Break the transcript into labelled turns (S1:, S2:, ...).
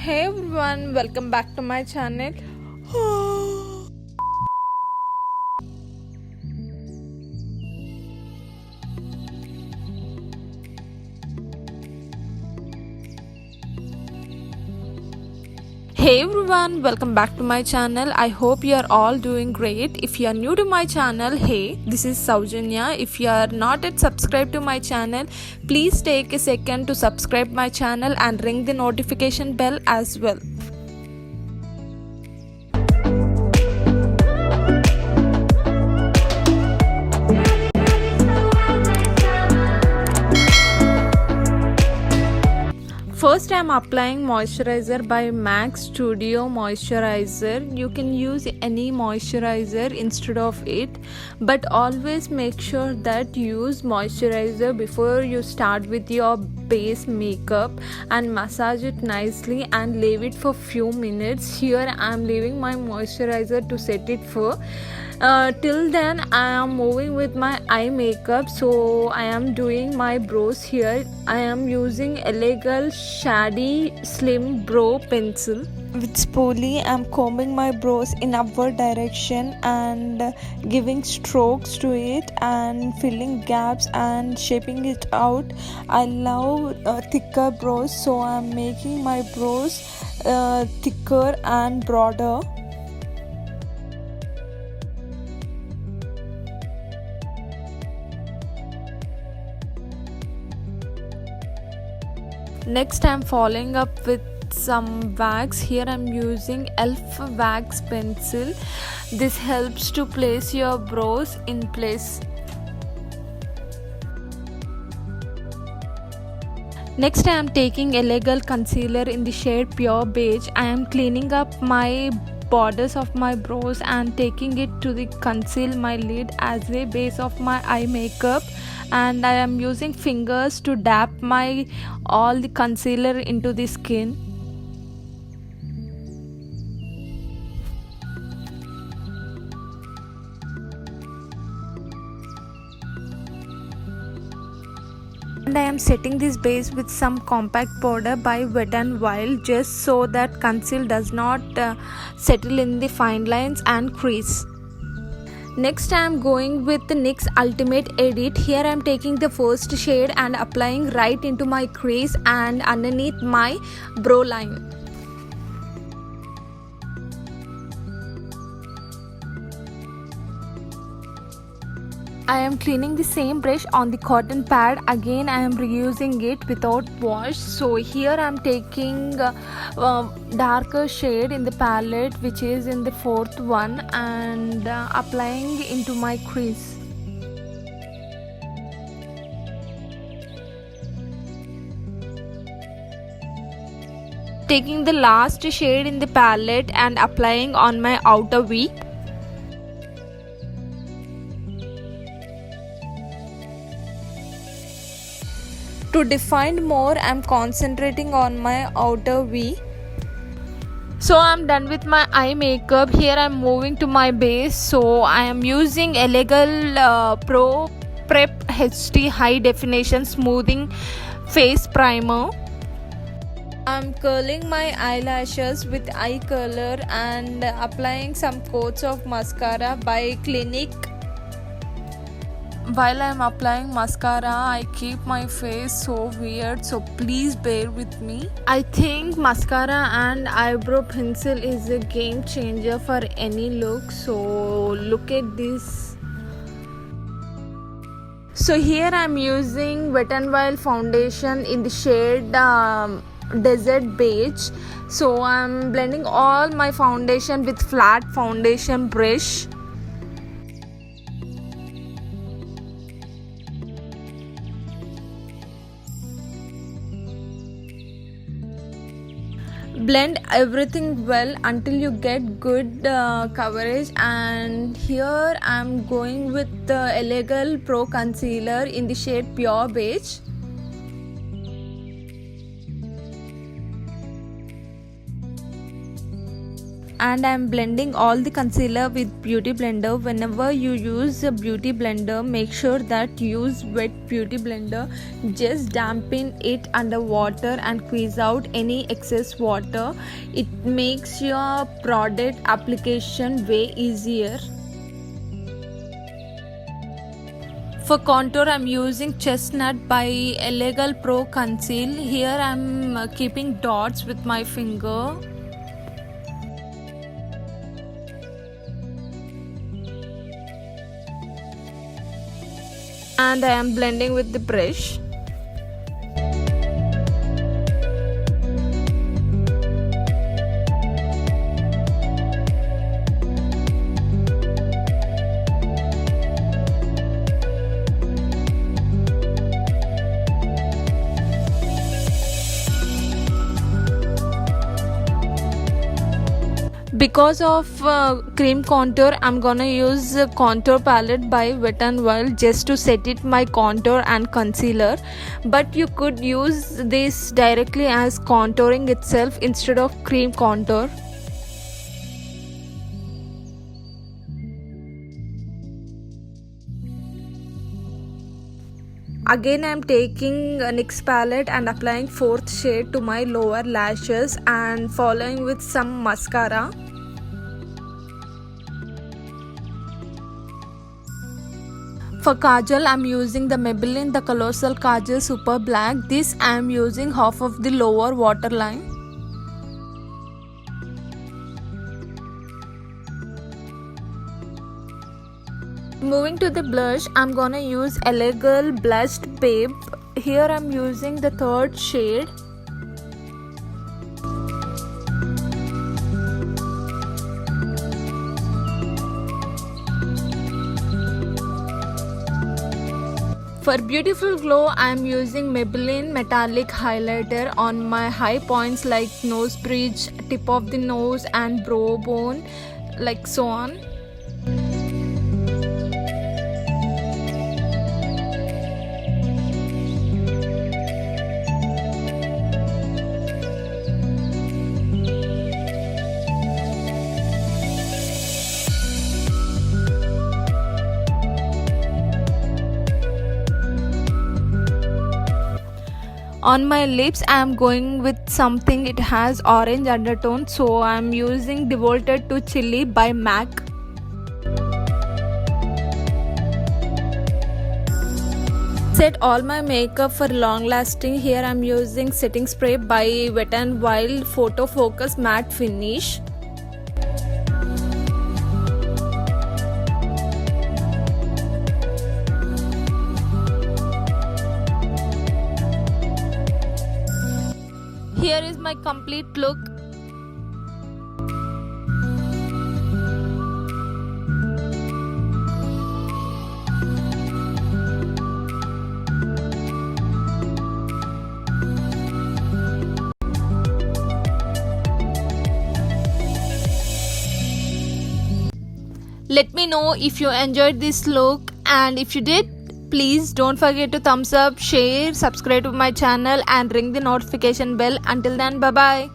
S1: Hey everyone, welcome back to my channel. Hey everyone, welcome back to my channel. I hope you are all doing great. If you are new to my channel, hey, this is Saujanya. If you are not yet subscribed to my channel, please take a second to subscribe my channel and ring the notification bell as well. First, I am applying moisturizer by MAC Studio Moisturizer. You can use any moisturizer instead of it, but always make sure that you use moisturizer before you start with your base makeup, and massage it nicely and leave it for few minutes. Here I am leaving my moisturizer to set it for. Till then I am moving with my eye makeup, so I am doing my brows here. I am using Elegant Shady Slim Brow Pencil. With spoolie, I am combing my brows in upward direction and giving strokes to it and filling gaps and shaping it out. I love thicker brows, so I am making my brows thicker and broader. Next, I'm following up with some wax. Here I'm using Elf wax pencil. This helps to place your brows in place. Next, I am taking Elegant concealer in the shade Pure Beige. I am cleaning up my borders of my brows and taking it to the conceal my lid as a base of my eye makeup, and I am using fingers to dab my all the concealer into the skin. And I am setting this base with some compact powder by Wet n Wild, just so that conceal does not settle in the fine lines and crease. Next, I am going with the NYX Ultimate Edit. Here I am taking the first shade and applying right into my crease and underneath my brow line. I am cleaning the same brush on the cotton pad. Again, I am reusing it without wash. So here I am taking darker shade in the palette, which is in the fourth one, and applying into my crease. Taking the last shade in the palette and applying on my outer V. To define more, I am concentrating on my outer V. So I am done with my eye makeup. Here I am moving to my base. So I am using Elegant Pro Prep HD High Definition Smoothing Face Primer. I am curling my eyelashes with eye curler and applying some coats of mascara by Clinique. While I am applying mascara, I keep my face so weird, so please bear with me. I think mascara and eyebrow pencil is a game changer for any look, so look at this. So here I am using Wet n Wild foundation in the shade Desert Beige. So I am blending all my foundation with flat foundation brush. Blend everything well until you get good coverage, and here I am going with the Elegant Pro Concealer in the shade Pure Beige. and I'm blending all the concealer with beauty blender. Whenever you use a beauty blender, make sure that you use wet beauty blender. Just dampen it under water and squeeze out any excess water. It makes your product application way easier. For contour, I'm using Chestnut by Illegal Pro Conceal. Here I'm keeping dots with my finger. And I am blending with the brush. Because of cream contour, I'm gonna use a contour palette by Wet n Wild just to set it my contour and concealer, but you could use this directly as contouring itself instead of cream contour. Again, I'm taking NYX palette and applying 4th shade to my lower lashes and following with some mascara. For kajal, I'm using the Maybelline The Colossal Kajal Super Black. This I'm using half of the lower waterline. Moving to the blush, I'm gonna use Illegal Blushed Babe. Here I'm using the 3rd shade. For beautiful glow, I am using Maybelline Metallic Highlighter on my high points like nose bridge, tip of the nose and brow bone, like so on. On my lips, I am going with something, it has orange undertone, so I am using Devoted to Chili by MAC. Set all my makeup for long lasting. Here I am using setting spray by Wet n Wild Photo Focus Matte Finish. Here is my complete look. Let me know if you enjoyed this look, and if you did, please don't forget to thumbs up, share, subscribe to my channel and ring the notification bell. Until then, bye bye.